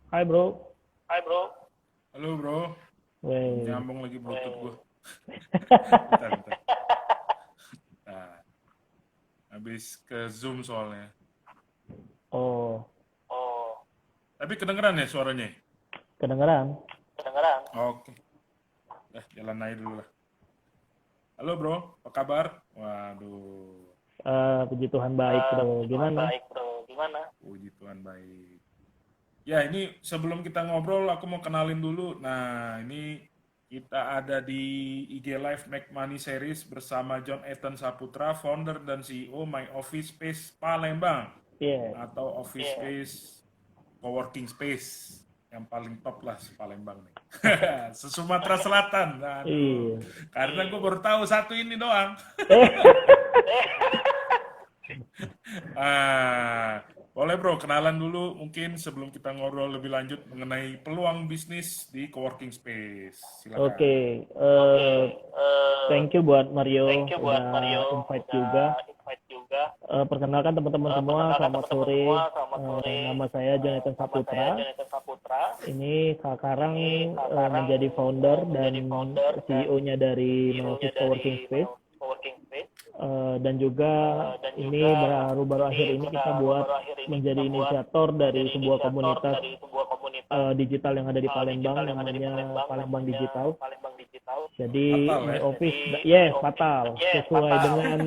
Hai bro. Hai bro. Halo bro, Wey. nyambung lagi bluetooth gue. Bentar, bentar. Nah, habis ke Zoom soalnya. Oh, Oh, Tapi kedengeran ya suaranya? kedengeran. kedengeran? Oke, jalan aja dulu lah. Halo bro, apa kabar? Waduh, Puji Tuhan baik bro. Puji Tuhan Gimana? baik bro. Gimana? puji Tuhan baik. Ya ini sebelum kita ngobrol, aku mau kenalin dulu. Nah, ini kita ada di IG Live Make Money Series bersama John Ethan Saputra, founder dan CEO My Office Space Palembang. Iya. Atau office space, coworking space yang paling top lah di Palembang nih. Se-Sumatera Selatan. Aduh, Iya. karena gue baru tahu satu ini doang. Ah, boleh bro, kenalan dulu mungkin sebelum kita ngobrol lebih lanjut mengenai peluang bisnis di coworking space. Silakan. Oke. Oke, Thank you buat thank Mario you buat udah Mario invite juga. udah invite juga. Perkenalkan teman-teman semua, Perkenalkan selamat teman-teman sore. semua, selamat sore. Nama saya Jonathan Nama saya Saputra. Jonathan Saputra. Ini sekarang Sekarang menjadi founder dan menjadi founder dan CEO-nya dari My CEO-nya Office dari Coworking Space. Coworking Space. Dan juga Dan ini juga baru-baru akhir ini kita buat baru akhir ini menjadi kita buat inisiator dari menjadi sebuah inisiator komunitas dari sebuah komunitas digital yang ada di Palembang digital yang ada di namanya Palembang namanya Digital. Palembang Digital. Jadi Fatal My ya? Office, Jadi yes, My Office, fatal, yes, sesuai fatal. dengan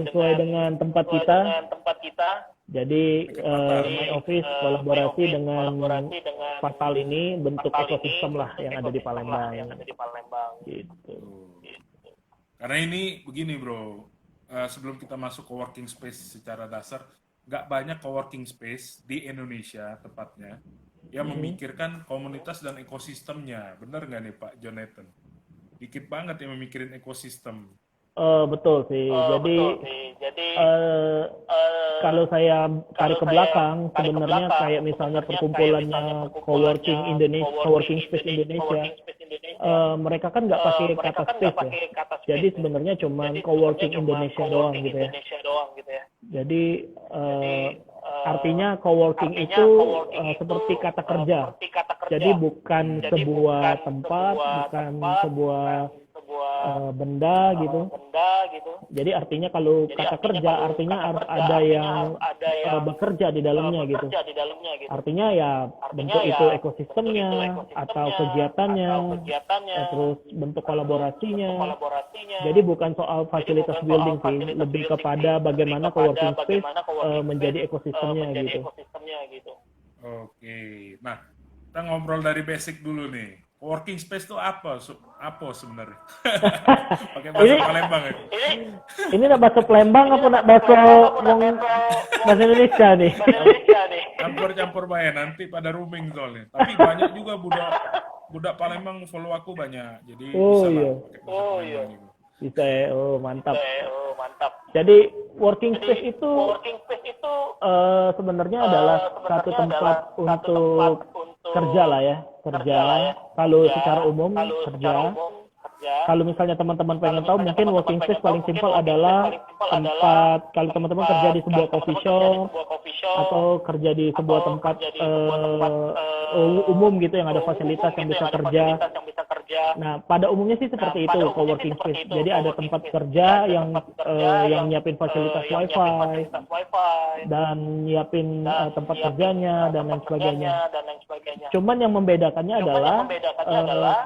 sesuai dengan tempat sesuai kita. dengan tempat kita. Jadi Dekat fatal. My Office My kolaborasi Office dengan kolaborasi dengan fatal ini bentuk Fatal ini ekosistem lah bentuk yang ada di ekosistem lah Palembang. yang ada di Palembang. Gitu. Tuh. Karena ini begini bro, sebelum kita masuk coworking space secara dasar, nggak banyak coworking space di Indonesia tepatnya yang memikirkan komunitas dan ekosistemnya. Bener nggak nih Pak Jonathan? Dikit banget yang memikirin ekosistem. Betul sih. Jadi Betul sih. Jadi eh, kalau saya tarik ke belakang, tarik ke sebenarnya belakang, kayak misalnya sebenarnya perkumpulannya coworking Indonesia, coworking space Indonesia, coworking space Indonesia, mereka kan nggak pakai mereka kata kan nggak space ya. pakai kata space. Jadi ya. sebenarnya cuma Jadi coworking sebenarnya cuma Indonesia doang coworking gitu ya. Indonesia doang gitu ya. Jadi Jadi artinya coworking artinya itu coworking itu seperti kata kerja. seperti kata kerja. Jadi bukan Jadi sebuah bukan tempat, sebuah bukan tempat, sebuah bukan sebuah benda gitu. benda gitu. Jadi artinya kalau Jadi kata kerja kalau artinya kata harus kerja, ada artinya yang harus ada yang bekerja di dalamnya gitu. bekerja di dalamnya gitu. Artinya ya Artinya bentuk ya itu bentuk ekosistemnya itu ekosistemnya, atau kegiatannya, atau kegiatannya, terus bentuk kolaborasinya. kolaborasinya. Jadi bukan soal fasilitas bukan soal building sih, fasilitas lebih building kepada sih, bagaimana lebih kepada coworking space bagaimana coworking menjadi space, ekosistemnya menjadi gitu. ekosistemnya gitu. Oke, nah kita ngobrol dari basic dulu nih. Coworking space itu apa? Apa sebenarnya? Pakai bahasa Ini Palembang ya? ini nak bahasa Palembang apa nak bahasa bahasa Indonesia nih? Indonesia nih. Campur-campur bayar nanti pada rooming soalnya. Tapi banyak juga budak Palembang follow aku banyak. Jadi Oh, bisa lah iya. pakai bahasa Palembang gitu. Bisa ya, oh mantap. Mantap. Jadi working space itu Working space itu sebenarnya adalah satu tempat untuk kerja lah ya, kerja. Kalau secara umum kerja. Kalau misalnya teman-teman pengen tahu, mungkin working space paling simpel adalah tempat kalau teman-teman kerja di sebuah coffee shop atau kerja di sebuah tempat umum gitu yang ada fasilitas yang bisa kerja. Nah, pada umumnya sih seperti itu coworking space. Jadi ada tempat kerja yang nyiapin fasilitas wifi dan nyiapin tempat kerjanya dan lain sebagainya. Cuman yang membedakannya adalah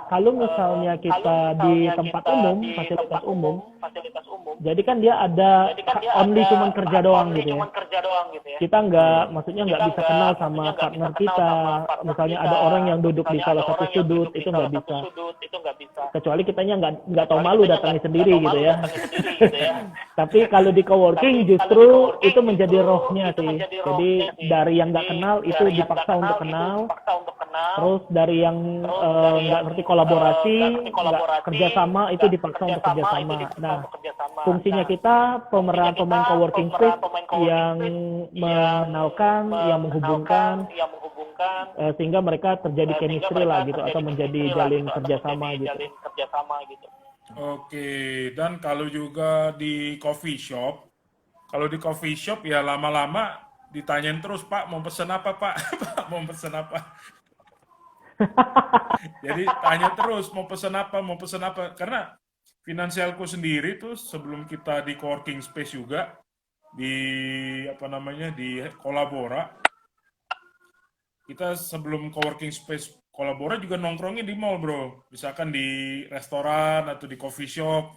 kalau misalnya kita di tempat umum, fasilitas umum, jadi kan dia ada only cuman kerja doang gitu ya. Kita maksudnya nggak bisa kenal sama partner kita. Misalnya ada orang yang duduk di salah satu sudut, itu nggak bisa. Kecuali kitanya nggak tahu malu datangi sendiri gitu ya. Tapi kalau di coworking justru itu menjadi rohnya sih. Jadi dari yang nggak kenal itu dipaksa untuk kenal. Terus dari yang nggak ngerti kolaborasi, nggak kerjasama itu dipaksa untuk kerjasama. Nah, fungsinya kita pemeran pemain coworking space yang mengenalkan, yang menghubungkan, sehingga mereka terjadi chemistry lah gitu atau menjadi jalin kerjasama gitu. Oke, dan kalau juga di coffee shop, kalau di coffee shop ya lama-lama ditanyain terus, Pak mau pesen apa Pak? Pak mau pesen apa? Jadi tanya terus mau pesan apa, mau pesan apa. Karena finansialku sendiri tuh sebelum kita di coworking space juga di apa namanya di Kolabora, kita sebelum coworking space Kolabora juga nongkrongnya di mall, bro. Misalkan di restoran atau di coffee shop.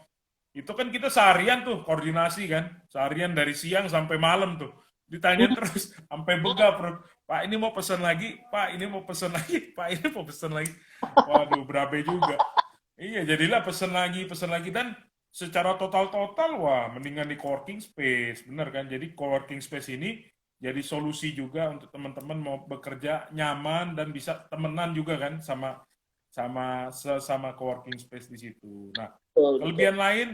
Itu kan kita seharian tuh koordinasi kan. Seharian dari siang sampai malam tuh. Ditanya terus sampai bega, bro. Pak ini mau pesan lagi, Pak ini mau pesan lagi, Pak ini mau pesan lagi. Waduh, berabe juga. Iya, jadilah pesan lagi dan secara total-total wah mendingan di coworking space, bener kan? Jadi coworking space ini jadi solusi juga untuk teman-teman mau bekerja nyaman dan bisa temenan juga kan sama sama sesama coworking space di situ. Nah, Betul, betul. kelebihan lain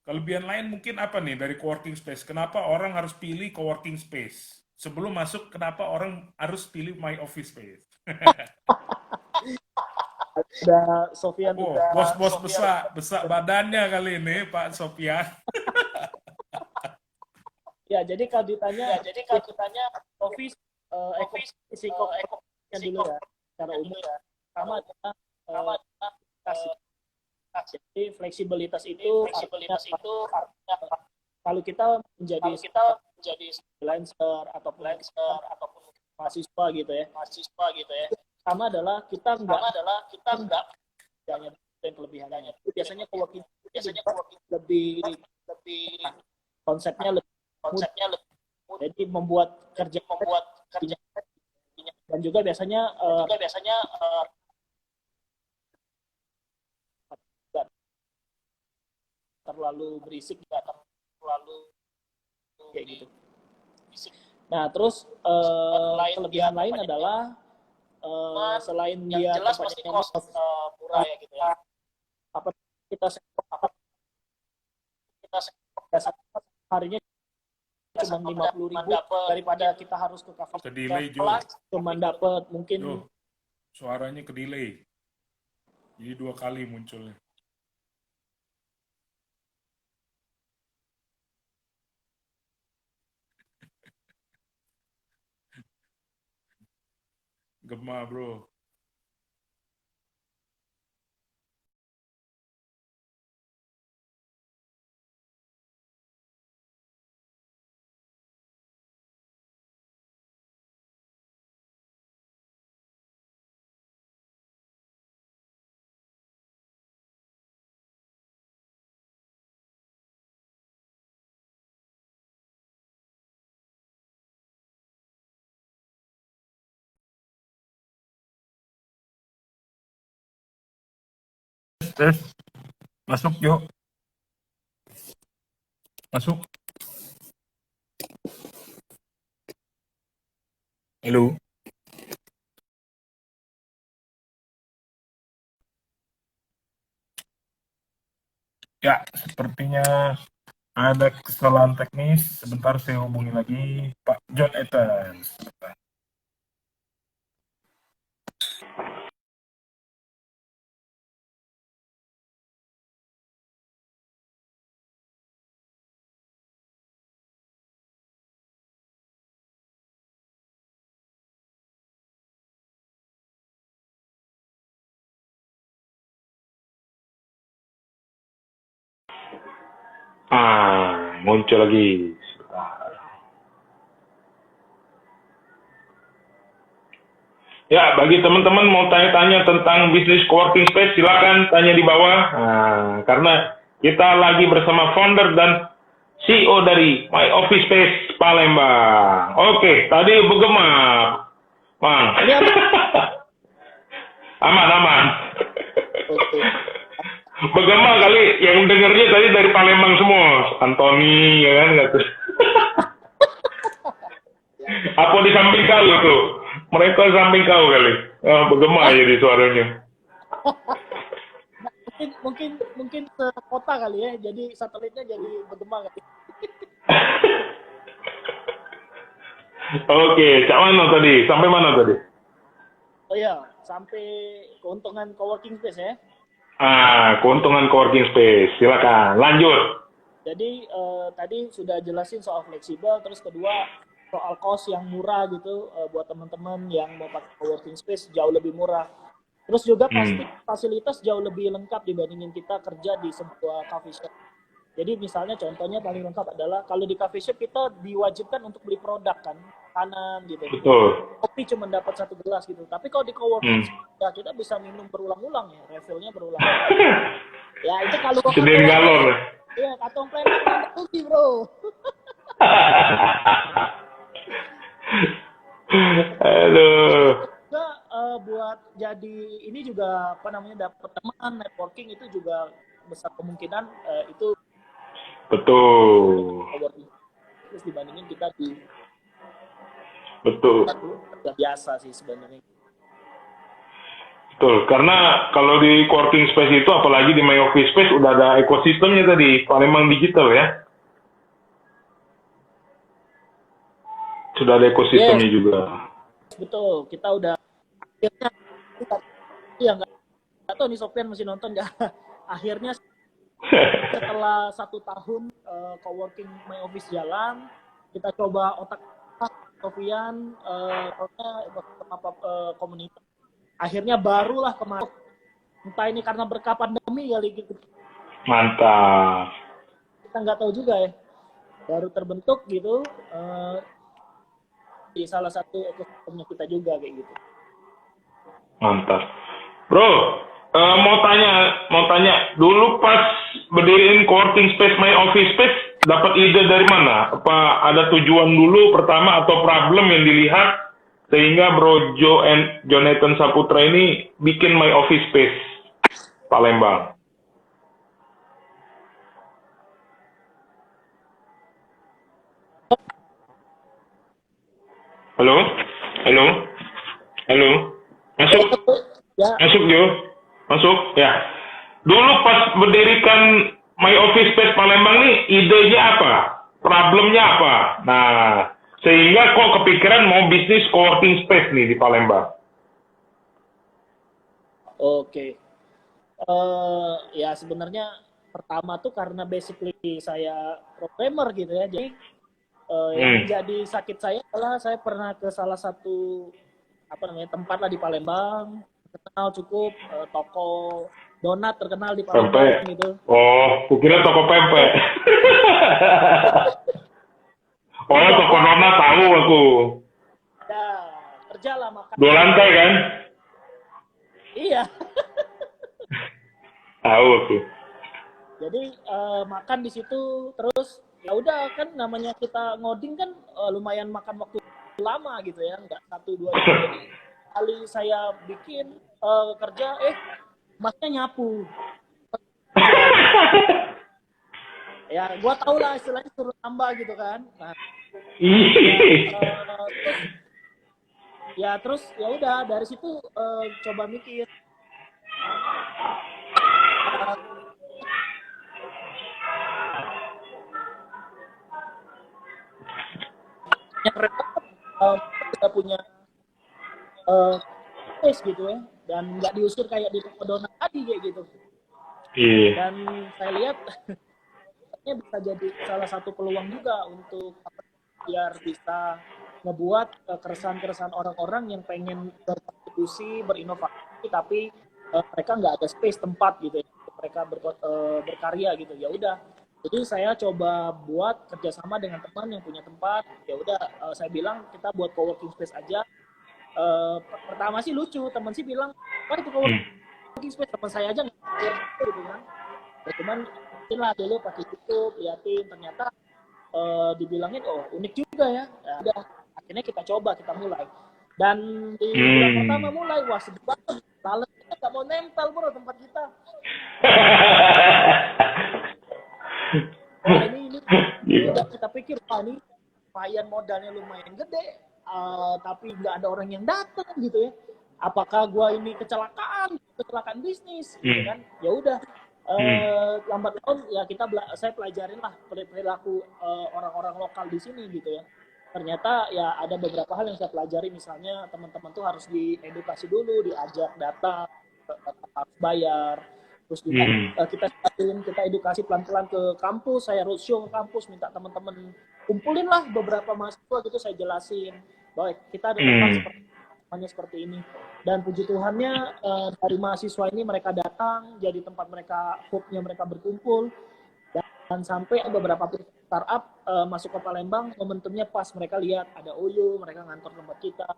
kelebihan lain mungkin apa nih dari coworking space? Kenapa orang harus pilih coworking space? Sebelum masuk, kenapa orang harus pilih my office space? Ada Sofian Oh, udah. bos-bos besar badannya kali ini, Pak Sofian. Ya, jadi kalau ditanya office risiko yang dulu ya, secara umum pertama adalah kasih. Jadi fleksibilitas itu artinya kalau kita menjadi freelancer ataupun mahasiswa gitu ya. Pertama adalah kita enggak hanya dan kelebihannya. Itu biasanya coworking lebih konsepnya lebih mudah. Jadi membuat kerja dan juga biasanya nggak terlalu berisik, nggak terlalu kayak gitu. Nah, terus kelebihan lain adalah selain dia jelas pasti cost murah ya gitu ya. apa kita harinya cuma 50.000 daripada kita harus ke kafe Ke delay, Jo. cuma dapat mungkin Jo, suaranya ke delay. Jadi 2 kali munculnya. Gema, bro. Tes. Masuk, Jo. Masuk. Halo. Ya, sepertinya ada kesalahan teknis. Sebentar saya hubungi lagi Pak John Ethan. Muncul lagi. Ya, bagi teman-teman mau tanya-tanya tentang bisnis coworking space, silakan tanya di bawah. Karena kita lagi bersama founder dan CEO dari My Office Space Palembang. Oke, tadi bergema, Bang. Aman. Bergema kali, yang dengernya tadi dari Palembang semua. Antoni, ya kan? Apa di samping kau tuh? Mereka samping kau kali. Bergema jadi suaranya. mungkin sekota kali ya, jadi satelitnya jadi bergema kali. Oke, cak mana tadi? Sampai mana tadi? Oh iya, sampai keuntungan coworking space ya. Keuntungan coworking space. Silakan, lanjut. Jadi tadi sudah jelasin soal fleksibel, terus kedua soal cost yang murah gitu buat teman-teman yang mau pakai coworking space jauh lebih murah. Terus juga pasti fasilitas jauh lebih lengkap dibandingin kita kerja di sebuah coffee shop. Jadi misalnya contohnya paling lengkap adalah kalau di coffee shop kita diwajibkan untuk beli produk kan, kanan gitu. Betul. Kopi cuma dapat 1 gelas gitu. Tapi kalau di coworking ya kita bisa minum berulang-ulang ya, refillnya berulang-ulang. Ya itu kalau Sediain galon. Iya, kantong plastik rugi bro. Aduh. Juga buat jadi ini juga apa namanya dapat teman networking itu juga besar kemungkinan itu Betul. coworking terus dibandingin kita di Betul. kerja biasa sih sebenarnya. Betul. Karena kalau di coworking space itu, apalagi di My Office Space, udah ada ekosistemnya tadi, Palembang Digital ya. Sudah ada ekosistemnya juga. Betul, kita udah akhirnya ya nggak tahu nih Sofian masih nonton nggak? Akhirnya setelah 1 tahun coworking My Office jalan, kita coba otak Sofian komunitas. Akhirnya barulah kemarin, entah ini karena berkah pandemi kali gitu. Mantap. Kita nggak tahu juga ya, baru terbentuk gitu di salah satu ekosistemnya kita juga kayak gitu. Mantap. Bro, mau tanya, dulu pas berdiriin coworking space My Office Space, dapat ide dari mana? Apa ada tujuan dulu pertama atau problem yang dilihat sehingga Bro Jonathan Saputra ini bikin My Office Space Palembang? Halo? Masuk? Ya. Masuk, Jo? Masuk? Ya. Dulu pas berdirikan My Office Space Palembang nih, idenya apa? Problemnya apa? Nah, sehingga kok kepikiran mau bisnis coworking space nih di Palembang? Oke. Ya sebenarnya pertama tuh karena basically saya programmer gitu ya. Jadi yang jadi sakit saya adalah saya pernah ke salah satu tempat lah di Palembang, terkenal cukup toko donat terkenal di Palembang Pempek. gitu. Oh, kukira toko pempek. Oh, toko donat tahu aku. Ya, kerja lah makan. 2 lantai kan? Iya. Tahu aku. Jadi makan di situ terus ya udah kan namanya kita ngoding kan lumayan makan waktu lama gitu ya, nggak 1-2 jam. Jadi kali saya bikin kerja masnya nyapu. Ya gua tau lah istilahnya suruh tambah gitu kan. Nah, terus ya udah dari situ coba mikir yang repot kita punya space gitu ya dan nggak diusir kayak di toko donat tadi kayak gitu. Dan saya lihat bisa jadi salah satu peluang juga untuk biar bisa ngebuat keresahan-keresahan orang-orang yang pengen berkontribusi, berinovasi, tapi mereka nggak ada space tempat gitu ya, mereka berkarya gitu. Ya udah, jadi saya coba buat kerjasama dengan teman yang punya tempat. Ya udah, saya bilang kita buat coworking space aja. Pertama sih lucu, teman sih bilang, "Wah itu coworking space teman saya aja nggak gitu kan." Ya, cuman mungkin lah dulu pakai YouTube, liatin ternyata dibilangin unik juga ya. Ya udah, akhirnya kita coba, kita mulai. Dan di bulan pertama mulai, wah sedih banget. Talentnya nggak mau nempel bro tempat kita. Wah ini udah kita pikir, wah ini lumayan modalnya lumayan gede, tapi nggak ada orang yang datang gitu ya. Apakah gua ini kecelakaan bisnis, gitu kan? Ya udah. Lambat laun ya saya pelajarin lah perilaku orang-orang lokal di sini gitu ya. Ternyata ya ada beberapa hal yang saya pelajari, misalnya teman-teman tuh harus diedukasi dulu, diajak datang, harus bayar. Terus juga kita edukasi pelan-pelan ke kampus, saya roadshow ke kampus, minta teman-teman kumpulin lah beberapa mahasiswa gitu, saya jelasin bahwa kita ada tempat seperti ini. Dan puji Tuhannya dari mahasiswa ini mereka datang, jadi tempat mereka, hope-nya mereka berkumpul. Dan sampai beberapa startup masuk ke Palembang, momentumnya pas, mereka lihat ada OYO, mereka ngantor tempat kita.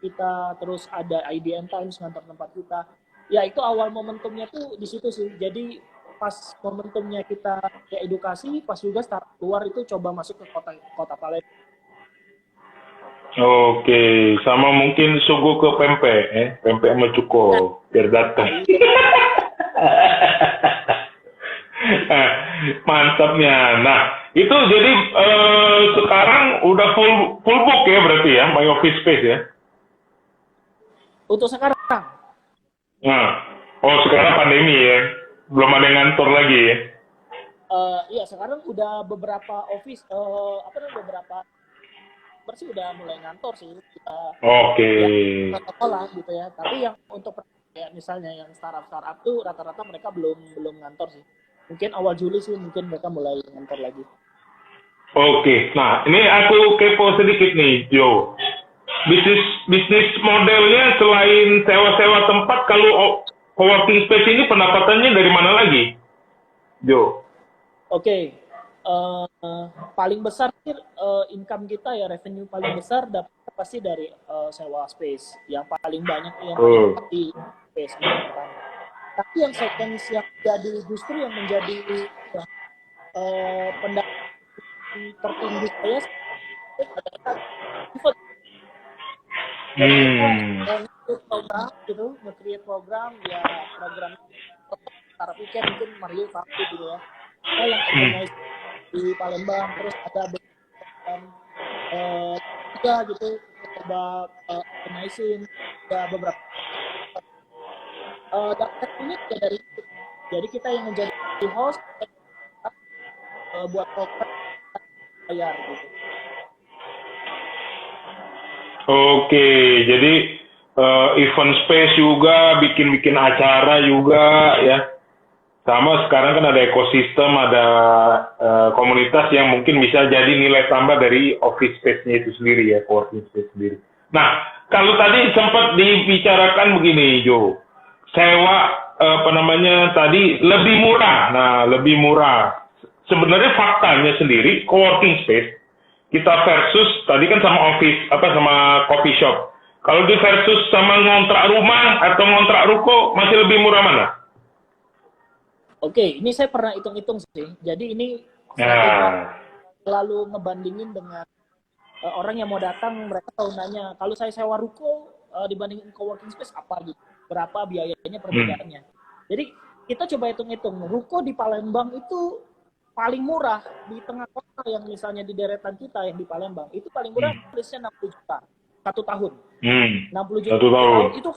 Kita terus ada IDN Times ngantor tempat kita. Ya itu awal momentumnya tuh di situ sih. Jadi pas momentumnya kita ya edukasi, pas juga startup luar itu coba masuk ke kota Palembang. Oke, sama mungkin sugu ke pempek, pempek sama cuko, biar datang. Mantapnya. Nah, itu jadi sekarang udah full book ya berarti ya, My Office Space ya? Untuk sekarang. Nah, sekarang pandemi ya, belum ada yang ngantor lagi ya? Iya, sekarang udah beberapa office, beberapa bersih udah mulai ngantor sih kita. Oke. Ya, sekolah gitu ya. Tapi yang untuk ya, misalnya yang startup tuh rata-rata mereka belum ngantor sih. Mungkin awal Juli sih mungkin mereka mulai ngantor lagi. Oke, nah ini aku kepo sedikit nih, Jo. Bisnis modelnya selain sewa-sewa tempat, kalau coworking space ini pendapatannya dari mana lagi, Jo? Oke. Paling besar income kita ya, revenue paling besar dapat pasti dari sewa space. Yang paling banyak yang di space. Tapi yang second yang jadi justru yang menjadi pendapatan tertinggi saya adalah event. Program gitu, nge-create program ya, program startup weekend mungkin Mario tahu gitu ya. Yang organize di Palembang, terus ada juga gitu coba organizing ya beberapa dapat ini ya dari itu. Jadi kita yang menjadi host buat program bayar gitu. Oke, jadi event space juga, bikin acara juga ya. Sama sekarang kan ada ekosistem, ada komunitas yang mungkin bisa jadi nilai tambah dari office space-nya itu sendiri ya, coworking space sendiri. Nah, kalau tadi sempat dibicarakan begini, Jo. Sewa tadi lebih murah. Nah, lebih murah. Sebenarnya faktanya sendiri coworking space kita versus tadi kan sama office sama coffee shop. Kalau di versus sama ngontrak rumah atau ngontrak ruko, masih lebih murah mana? Oke, ini saya pernah hitung-hitung sih. Jadi ini selalu ngebandingin dengan orang yang mau datang, mereka tahu nanya, kalau saya sewa ruko dibandingin coworking space apa gitu, berapa biayanya perbedaannya. Jadi kita coba hitung-hitung, ruko di Palembang itu paling murah di tengah kota yang misalnya di deretan kita yang di Palembang, itu paling murah listnya 60 juta 1 tahun. 60 juta 1 tahun itu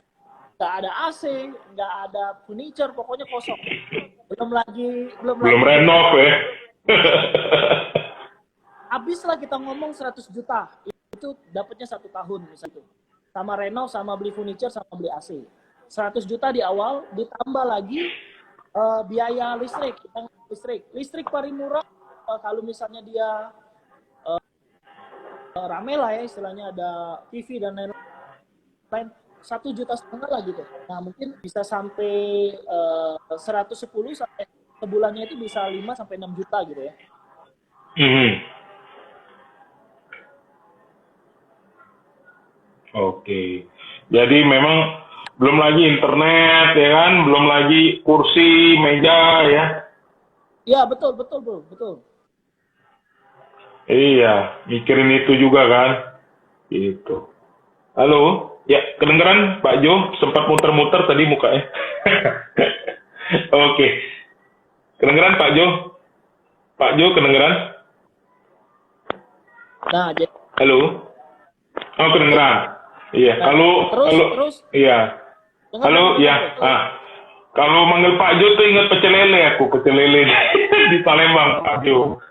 nggak ada AC, nggak ada furniture, pokoknya kosong. Belum lagi renov ya. Habislah kita ngomong 100 juta, itu dapatnya 1 tahun misalnya itu. Sama renov, sama beli furniture, sama beli AC. 100 juta di awal, ditambah lagi biaya listrik. Listrik paling murah kalau misalnya dia rame lah ya, istilahnya ada TV dan lain-lain, 1,5 juta lah gitu. Nah mungkin bisa sampai 110 sampai sebulannya itu bisa 5 sampai 6 juta gitu ya. Oke. Jadi memang belum lagi internet ya kan, belum lagi kursi, meja ya. Iya, betul. Iya, mikirin itu juga kan. Gitu. Halo, ya kedengeran Pak Jo? Sempat muter-muter tadi mukanya. Oke. Kedengeran Pak Jo? Pak Jo kedengeran? Nah, jadi... Halo? Oh, kedengeran. Iya, nah, terus. Iya. Halo, ya. Kalau manggil Pak Jo tuh ingat pecel lele di Palembang, Pak Jo.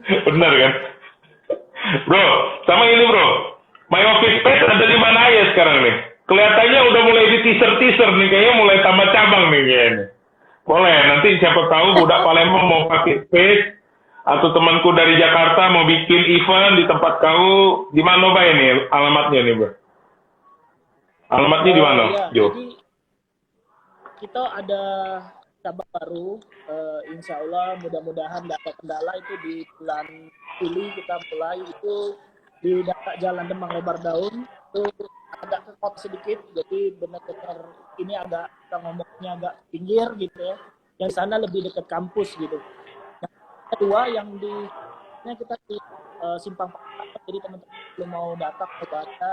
Benar kan? Bro, sama ini bro. My Office Space ada di mana aja sekarang nih? kelihatannya udah mulai di teaser nih, kayaknya mulai tambah cabang nih kayaknya. Boleh, nanti siapa tahu budak Palembang mau pakai space, atau temanku dari Jakarta mau bikin event di tempat kau, di mana Pak ini alamatnya nih, Bro? Alamatnya di mana, Ya, Jo? jadi kita ada cabang baru, insya Allah mudah-mudahan tidak ada kendala itu di bulan Juli kita mulai itu di dekat Jalan Demang Lebar Daun, itu agak ke kota sedikit, jadi benar-benar ini agak, kita ngomongnya agak pinggir gitu ya, yang sana lebih dekat kampus gitu. Nah, kedua yang kita di Simpang Patau, jadi teman-teman belum mau datang ke baca,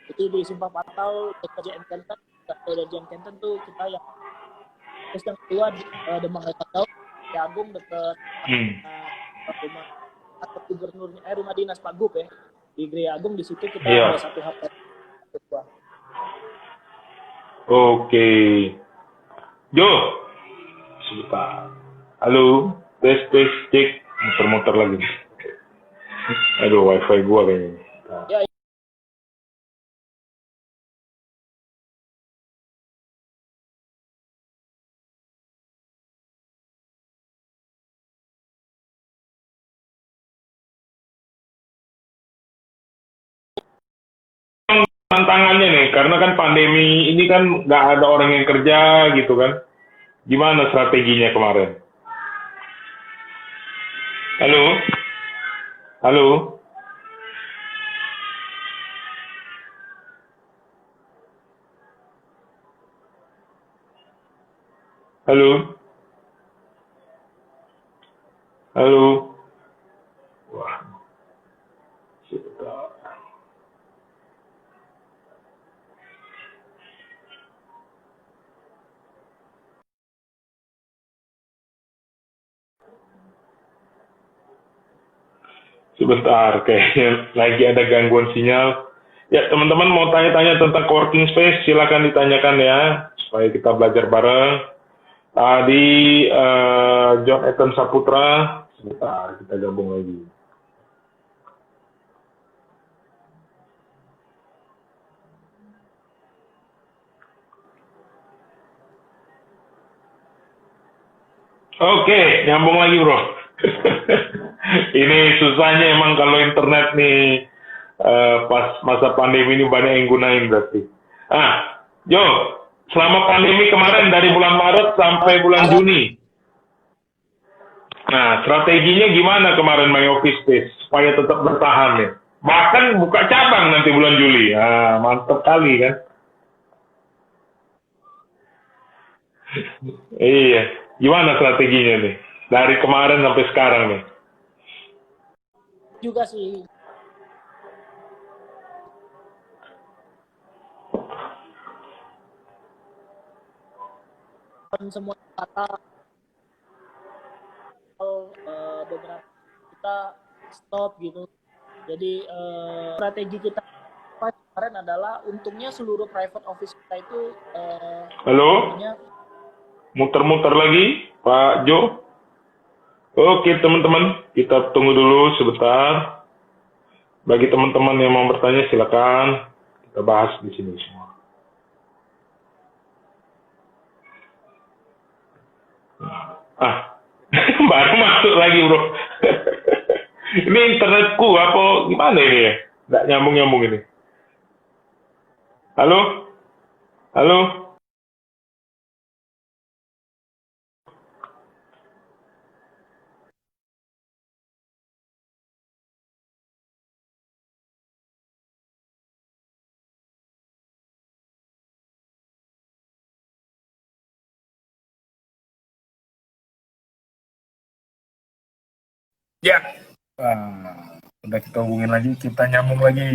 itu di Simpang Patau dekat JN Kenten, dari JN Kenten tuh kita yang. Terus yang kedua di Demang Lebar Daun, di Agung dekat rumah atau gubernurnya, rumah dinas Pak Gub ya, di Gria Agung, di situ kita ada satu HP. Oke. Jo, sebentar. Halo, tes cek, muter-muter lagi. Aduh, wifi gua kayaknya. Ya, Tantangannya nih, karena kan pandemi ini kan nggak ada orang yang kerja gitu kan. Gimana strateginya kemarin? Halo? Halo? Halo? Halo? Wah. Sebentar, kayaknya lagi ada gangguan sinyal. Ya, teman-teman mau tanya-tanya tentang coworking space, silakan ditanyakan ya, supaya kita belajar bareng. Tadi John Ethan Saputra, sebentar kita gabung lagi. Oke, nyambung lagi bro. Ini susahnya emang kalau internet nih pas masa pandemi ini banyak yang gunain berarti. Jo, selama pandemi kemarin dari bulan Maret sampai bulan Juni. Nah, strateginya gimana kemarin My Office Space supaya tetap bertahan nih? Bahkan buka cabang nanti bulan Juli. Mantap kali kan? Iya, gimana strateginya nih? Dari kemarin sampai sekarang nih. juga sih semua kata beberapa kita stop gitu. Jadi strategi kita kemarin adalah untungnya seluruh private office kita itu Halo? Muter-muter lagi, Pak Jo. Oke teman-teman, kita tunggu dulu sebentar. Bagi teman-teman yang mau bertanya silakan kita bahas di sini semua. Baru masuk lagi bro. Ini internetku apa gimana ini ya? Nggak nyambung-nyambung ini. Halo? Halo? Ya, udah kita hubungin lagi, kita nyambung lagi.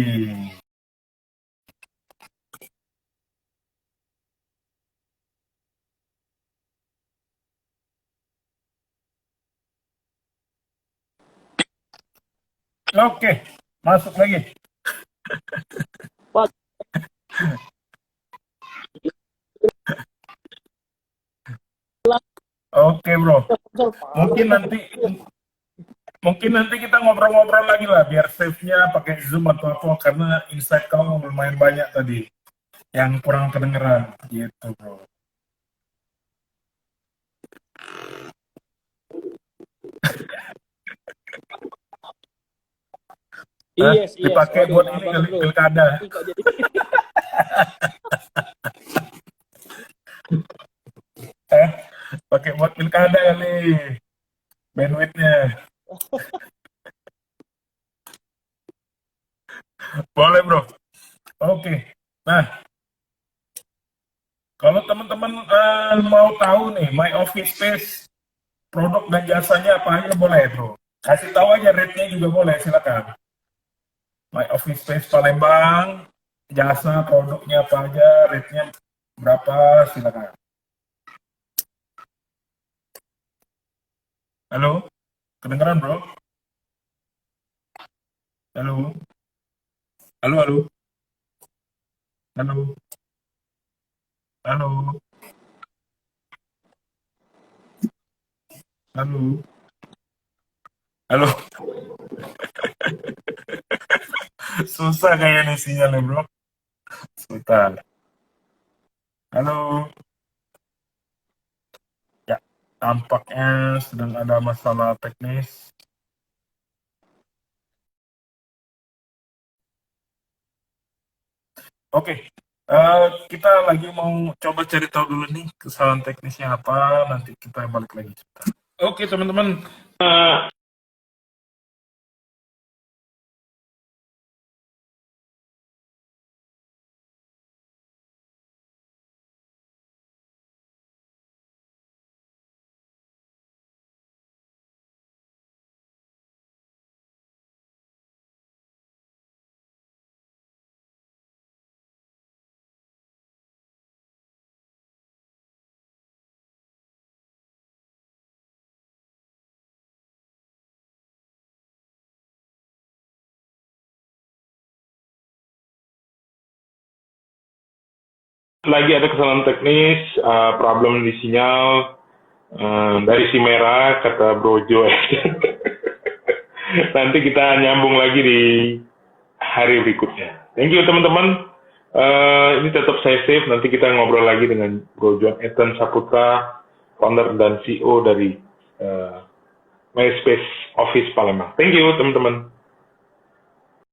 Oke, masuk lagi. Oke bro, mungkin nanti kita ngobrol-ngobrol lagi lah, biar save-nya pakai Zoom atau apa, karena insight kamu lumayan banyak tadi. yang kurang kedengeran gitu bro. Yes, Dipakai waduh, buat maaf ini banget kali bro. pilkada. Tapi kok jadi Pakai buat pilkada kali bandwidthnya. Boleh bro. Oke. Nah, kalau teman-teman mau tahu nih My Office Space produk dan jasanya apa aja boleh bro. Kasih tahu aja rate-nya juga boleh, silakan. My Office Space Palembang, jasa produknya apa aja, rate-nya berapa, silakan. Halo, kedengeran bro? Halo, halo, halo, halo, halo, halo, halo. Susah kayaknya sinyalnya bro. Sebentar. Halo. Ya, tampaknya sedang ada masalah teknis. Oke, kita lagi mau coba cari tahu dulu nih kesalahan teknisnya apa, nanti kita balik lagi. Oke teman-teman, Lagi ada kesalahan teknis, problem di sinyal dari si merah kata Brojo. Nanti kita nyambung lagi di hari berikutnya. Thank you teman-teman. Ini tetap saya save. Nanti kita ngobrol lagi dengan Brojo Ethan Saputra, founder dan CEO dari MySpace Office Palembang. Thank you teman-teman.